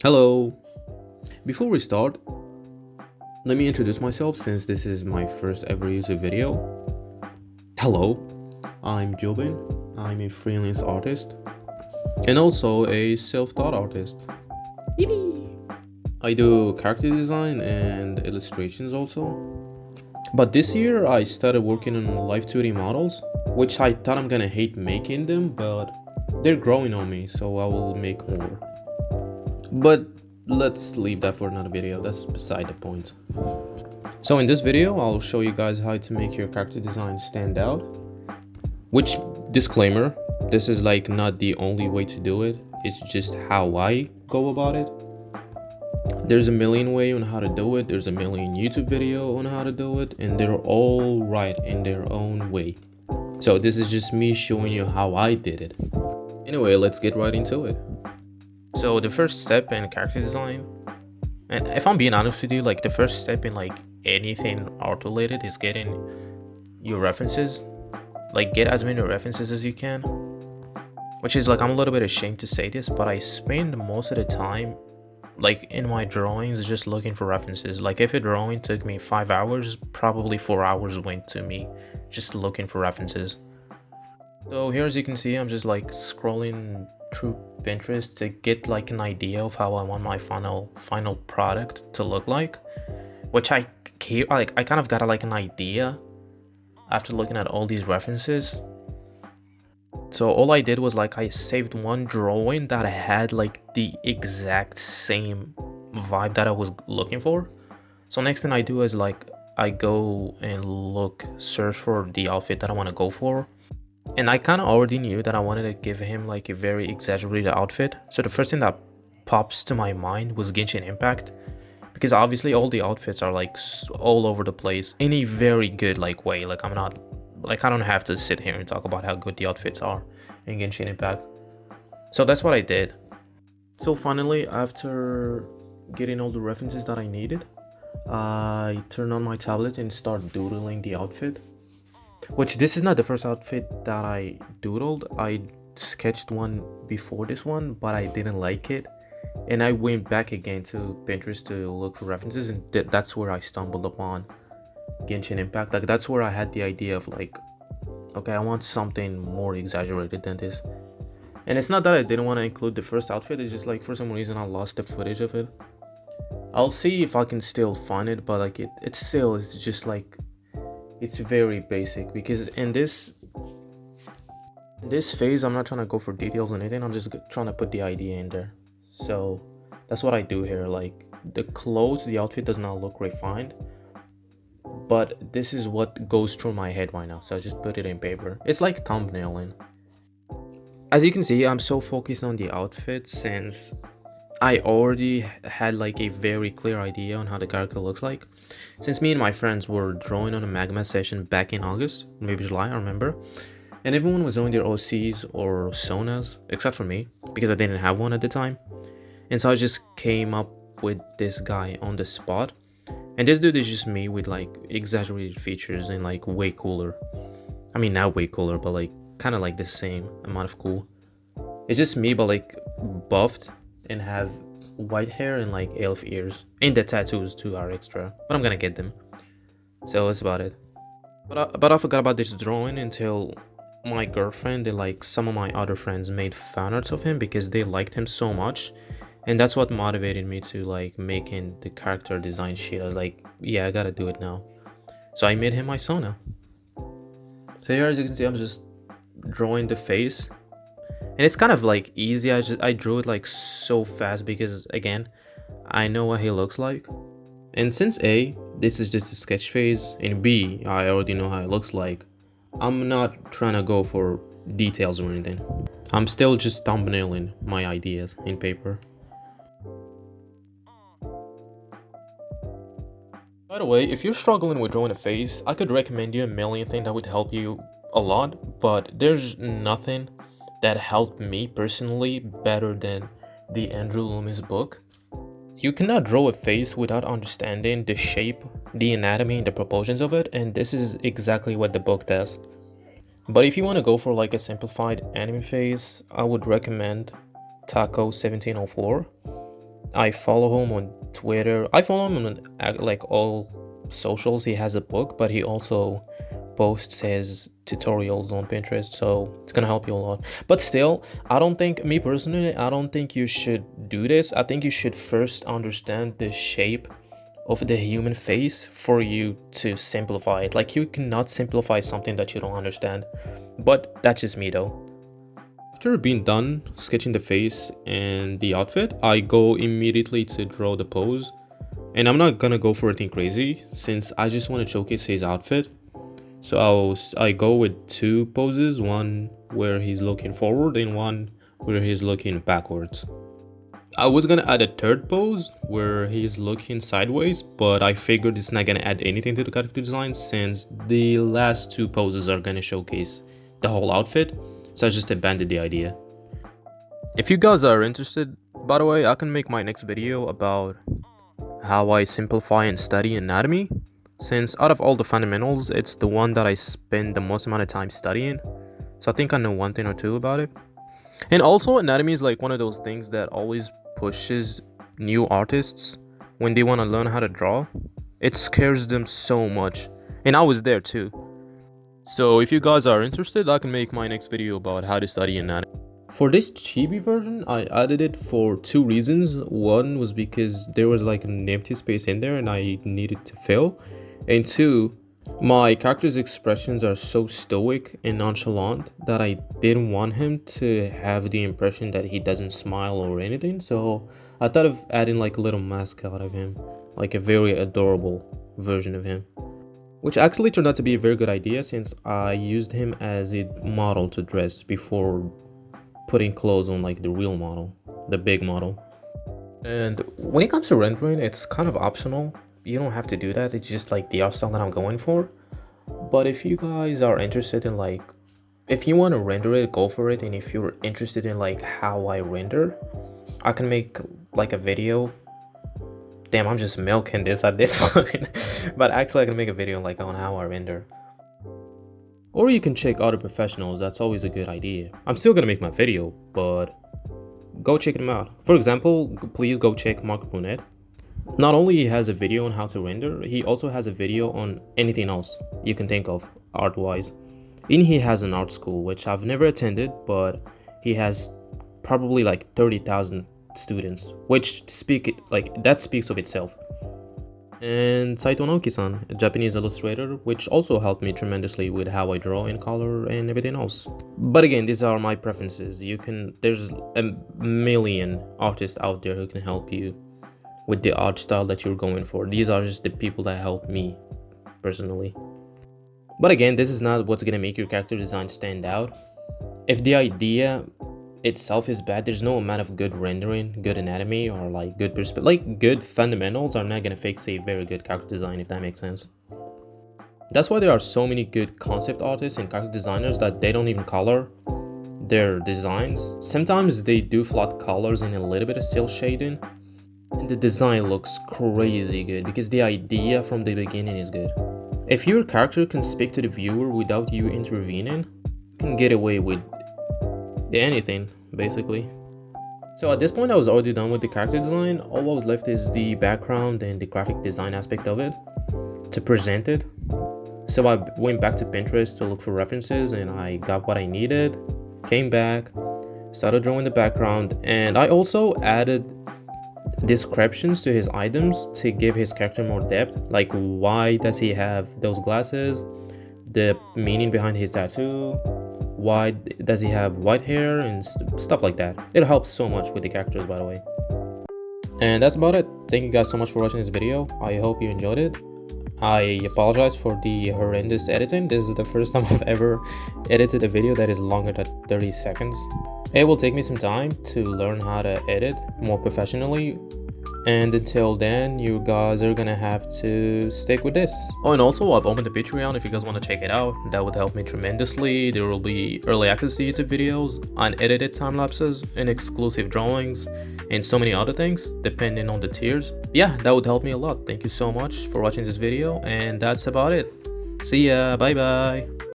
Hello! Before we start, let me introduce myself since this is my first ever YouTube video. Hello, I'm Jobin. I'm a freelance artist and also a self-taught artist. Yippee! I do character design and illustrations also. But this year I started working on live 2D models, which I thought I'm gonna hate making them, but they're growing on me, so I will make more. But let's leave that for another video, that's beside the point. So in this video, I'll show you guys how to make your character design stand out. Which, disclaimer, this is like not the only way to do it, it's just how I go about it. There's a million ways on how to do it, there's a million YouTube video on how to do it, and they're all right in their own way. So this is just me showing you how I did it. Anyway, let's get right into it. So the first step in character design, and if I'm being honest with you, like the first step in like anything art related is getting your references. Like get as many references as you can. Which is like, I'm a little bit ashamed to say this, but I spend most of the time like in my drawings just looking for references. Like if a drawing took me 5 hours, probably 4 hours went to me just looking for references. So here, as you can see, I'm just like scrolling through Pinterest to get like an idea of how I want my final product to look like, which I kind of got like an idea after looking at all these references. So all I did was like I saved one drawing that had like the exact same vibe that I was looking for. So next thing I do is like I go and search for the outfit that I want to go for. And I kind of already knew that I wanted to give him like a very exaggerated outfit. So the first thing that pops to my mind was Genshin Impact, because obviously all the outfits are like all over the place in a very good like way. Like I don't have to sit here and talk about how good the outfits are in Genshin Impact. So that's what I did. So finally, after getting all the references that I needed, I turned on my tablet and started doodling the outfit. Which, this is not the first outfit that I doodled. I sketched one before this one, but I didn't like it, and I went back again to Pinterest to look for references, and that's where I stumbled upon Genshin Impact. Like that's where I had the idea of like, okay, I want something more exaggerated than this. And it's not that I didn't want to include the first outfit, it's just like for some reason I lost the footage of it. I'll see if I can still find it, but like it's just like, it's very basic, because in this phase I'm not trying to go for details or anything, I'm just trying to put the idea in there. So that's what I do here. Like the outfit does not look refined, but this is what goes through my head right now, so I just put it in paper. It's like thumbnailing. As you can see, I'm so focused on the outfit since I already had like a very clear idea on how the character looks like. Since me and my friends were drawing on a magma session back in August, maybe July, I remember. And everyone was doing their OCs or Sonas, except for me, because I didn't have one at the time. And so I just came up with this guy on the spot. And this dude is just me with like exaggerated features and like way cooler. I mean, not way cooler, but like kind of like the same amount of cool. It's just me, but like buffed and have white hair and like elf ears, and the tattoos too are extra, but I'm gonna get them. So that's about it. But I forgot about this drawing until my girlfriend and like some of my other friends made fan arts of him because they liked him so much, and that's what motivated me to like making the character design sheet. I was like, yeah, I gotta do it now. So I made him my Sona. So here, as you can see, I'm just drawing the face, and it's kind of like easy. I drew it like so fast because again, I know what he looks like. And since A, this is just a sketch phase, and B, I already know how it looks like, I'm not trying to go for details or anything. I'm still just thumbnailing my ideas in paper. By the way, if you're struggling with drawing a face, I could recommend you a million things that would help you a lot, but there's nothing that helped me personally better than the Andrew Loomis book. You cannot draw a face without understanding the shape, the anatomy, and the proportions of it, and this is exactly what the book does. But if you want to go for like a simplified anime face, I would recommend Taco 1704. I follow him on Twitter. I follow him on like all socials. He has a book, but he also posts his tutorials on Pinterest, so it's gonna help you a lot. But still, I don't think, me personally, I don't think you should do this. I think you should first understand the shape of the human face for you to simplify it. Like, you cannot simplify something that you don't understand. But that's just me though. After being done sketching the face and the outfit, I go immediately to draw the pose. And I'm not gonna go for anything crazy since I just want to showcase his outfit. So I go with two poses, one where he's looking forward and one where he's looking backwards. I was gonna add a third pose where he's looking sideways, but I figured it's not gonna add anything to the character design since the last two poses are gonna showcase the whole outfit, so I just abandoned the idea. If you guys are interested, by the way, I can make my next video about how I simplify and study anatomy, since out of all the fundamentals, it's the one that I spend the most amount of time studying, so I think I know one thing or two about it. And also, anatomy is like one of those things that always pushes new artists when they want to learn how to draw. It scares them so much, and I was there too. So if you guys are interested, I can make my next video about how to study anatomy. For this chibi version, I added it for two reasons. One was because there was like an empty space in there and I needed to fill. And two, my character's expressions are so stoic and nonchalant that I didn't want him to have the impression that he doesn't smile or anything. So I thought of adding like a little mascot of him, like a very adorable version of him. Which actually turned out to be a very good idea since I used him as a model to dress before putting clothes on like the real model, the big model. And when it comes to rendering, it's kind of optional. You don't have to do that. It's just like the art style that I'm going for. But if you guys are interested in like, if you want to render it, go for it. And if you're interested in like how I render, I can make like a video. Damn, I'm just milking this at this point. But actually I can make a video like on how I render. Or you can check other professionals, that's always a good idea. I'm still gonna make my video, but go check them out. For example, please go check Mark Brunet. Not only he has a video on how to render, he also has a video on anything else you can think of art-wise. And he has an art school, which I've never attended, but he has probably like 30,000 students, which that speaks of itself. And Saito Naoki-san, a Japanese illustrator, which also helped me tremendously with how I draw in color and everything else. But again, these are my preferences. There's a million artists out there who can help you with the art style that you're going for. These are just the people that help me personally. But again, this is not what's gonna make your character design stand out. If the idea itself is bad, there's no amount of good rendering, good anatomy, or like good perspective, like good fundamentals are not gonna fix a very good character design, if that makes sense. That's why there are so many good concept artists and character designers that they don't even color their designs. Sometimes they do flat colors and a little bit of cel shading, and the design looks crazy good because the idea from the beginning is good. If your character can speak to the viewer without you intervening, you can get away with anything, basically. So at this point I was already done with the character design. All what was left is the background and the graphic design aspect of it to present it. So I went back to Pinterest to look for references and I got what I needed, came back, started drawing the background, and I also added descriptions to his items to give his character more depth, like why does he have those glasses, the meaning behind his tattoo, why does he have white hair, and stuff like that. It helps so much with the characters, by the way. And that's about it. Thank you guys so much for watching this video. I hope you enjoyed it. I apologize for the horrendous editing. This is the first time I've ever edited a video that is longer than 30 seconds. It will take me some time to learn how to edit more professionally, and until then you guys are gonna have to stick with this. Oh, and also I've opened the Patreon if you guys want to check it out. That would help me tremendously. There will be early access to YouTube videos, unedited time lapses, and exclusive drawings, and so many other things depending on the tiers. Yeah, that would help me a lot. Thank you so much for watching this video, and that's about it. See ya, bye bye.